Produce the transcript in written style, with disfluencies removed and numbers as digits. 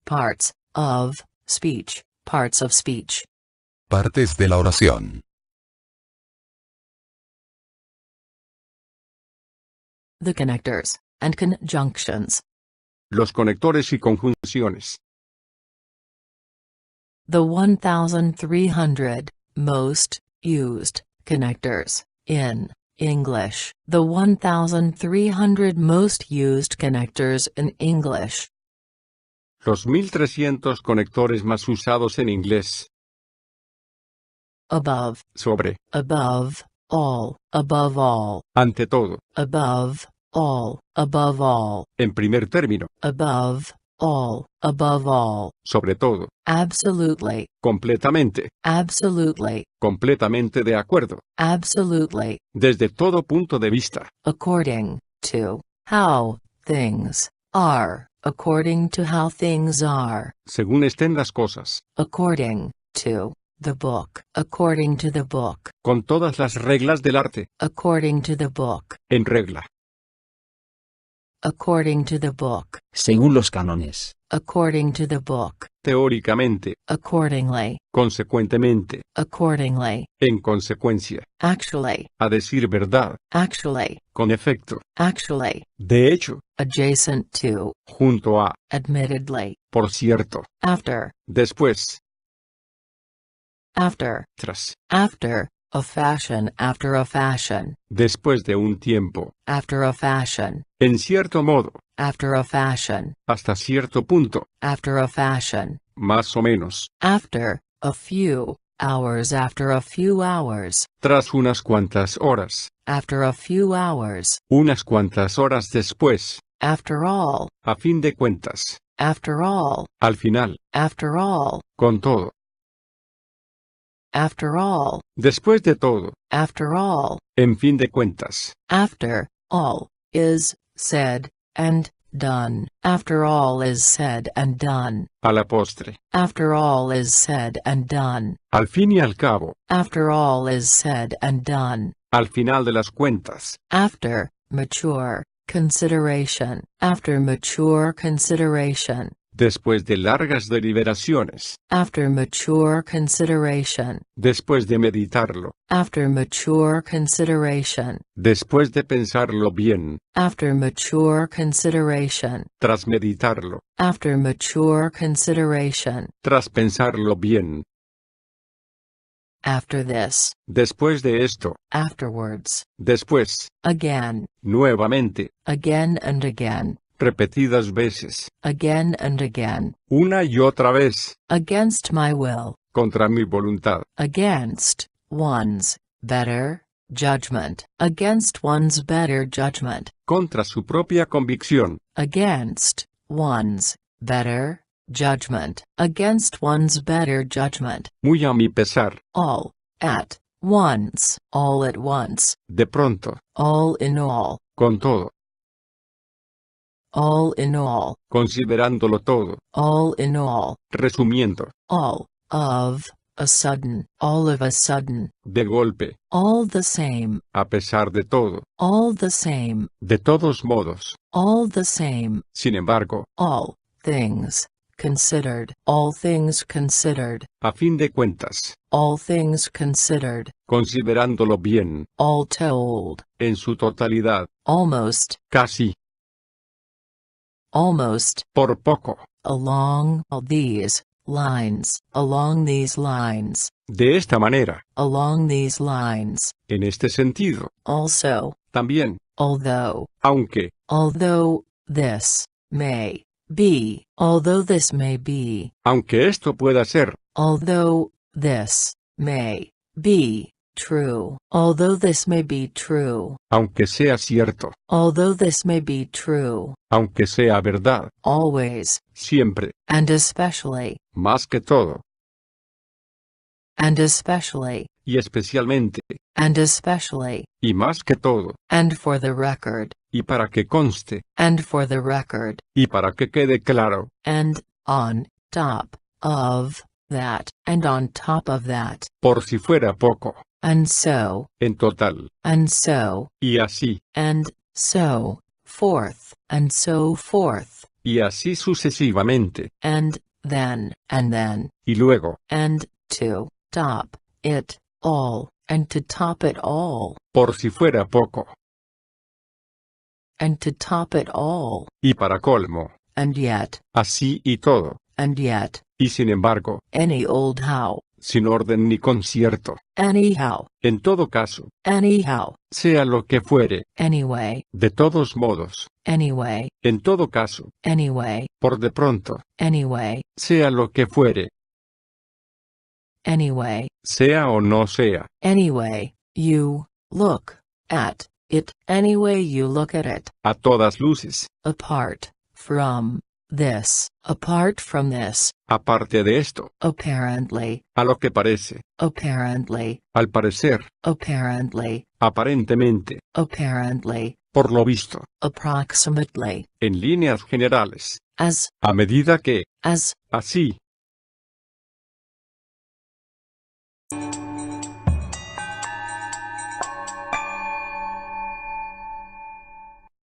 Parts of speech. Parts of speech. Partes de la oración. The connectors and conjunctions. Los conectores y conjunciones. The 1,300 most used connectors in English. The 1,300 most used connectors in English. Los 1300 conectores más usados en inglés. Above. Sobre. Above all. Above all. Ante todo. Above all. Above all. En primer término. Above all. Above all. Sobre todo. Absolutely. Completamente. Absolutely. Completamente de acuerdo. Absolutely. Desde todo punto de vista. According to how things are. According to how things are. Según estén las cosas. According to the book. According to the book. Con todas las reglas del arte. According to the book. En regla. According to the book. Según los cánones. According to the book. Teóricamente. Accordingly. Consecuentemente. Accordingly. En consecuencia. Actually. A decir verdad. Actually. Con efecto. Actually. De hecho. Adjacent to. Junto a. Admittedly. Por cierto. After. Después. After. Tras. After. A fashion. After a fashion. Después de un tiempo. After a fashion. En cierto modo. After a fashion. Hasta cierto punto. After a fashion. Más o menos. After a few hours. After a few hours. Tras unas cuantas horas. After a few hours. Unas cuantas horas después. After all. A fin de cuentas. After all. Al final. After all. Con todo. After all. Después de todo. After all. En fin de cuentas. After all is said and done. After all is said and done. A la postre. After all is said and done. Al fin y al cabo. After all is said and done. Al final de las cuentas. After mature consideration. After mature consideration. Después de largas deliberaciones. After mature consideration. Después de meditarlo. After mature consideration. Después de pensarlo bien. After mature consideration. Tras meditarlo. After mature consideration. Tras pensarlo bien. After this. Después de esto. Afterwards. Después. Again. Nuevamente. Again and again. Repetidas veces. Again and again. Una y otra vez. Against my will. Contra mi voluntad. Against one's better judgment. Against one's better judgment. Contra su propia convicción. Against one's better judgment. Against one's better judgment. Muy a mi pesar. All at once. All at once. De pronto. All in all. Con todo. All in all. Considerándolo todo. All in all. Resumiendo. All of a sudden. All of a sudden. De golpe. All the same. A pesar de todo. All the same. De todos modos. All the same. Sin embargo. All things considered. All things considered. A fin de cuentas. All things considered. Considerándolo bien. All told. En su totalidad. Almost. Casi. Almost. Por poco. Along these lines. Along these lines. De esta manera. Along these lines. En este sentido. Also. También. Although. Aunque. Although this may be. Although this may be. Aunque esto pueda ser. Although this may be true. Although this may be true. Aunque sea cierto. Although this may be true. Aunque sea verdad. Always. Siempre. And especially. Más que todo. And especially. Y especialmente. And especially. Y más que todo. And for the record. Y para que conste. And for the record. Y para que quede claro. And on top of that. And on top of that. Por si fuera poco. And so. En total. And so. Y así. And so forth. And so forth. Y así sucesivamente. and then, Y luego, and to top it all, and to top it all, por si fuera poco. and to top it all, Y para colmo, and yet, así y todo. and yet, Y sin embargo, any old how, sin orden ni concierto. anyhow, En todo caso, anyhow, sea lo que fuere, anyway, de todos modos. anyway, En todo caso, anyway, por de pronto, anyway, sea lo que fuere, anyway, sea o no sea. anyway, you look at it, anyway you look at it, A todas luces. apart from this, Aparte de esto, apparently, a lo que parece, apparently, al parecer, apparently, aparentemente, apparently, por lo visto, approximately, en líneas generales, as, a medida que, as, así,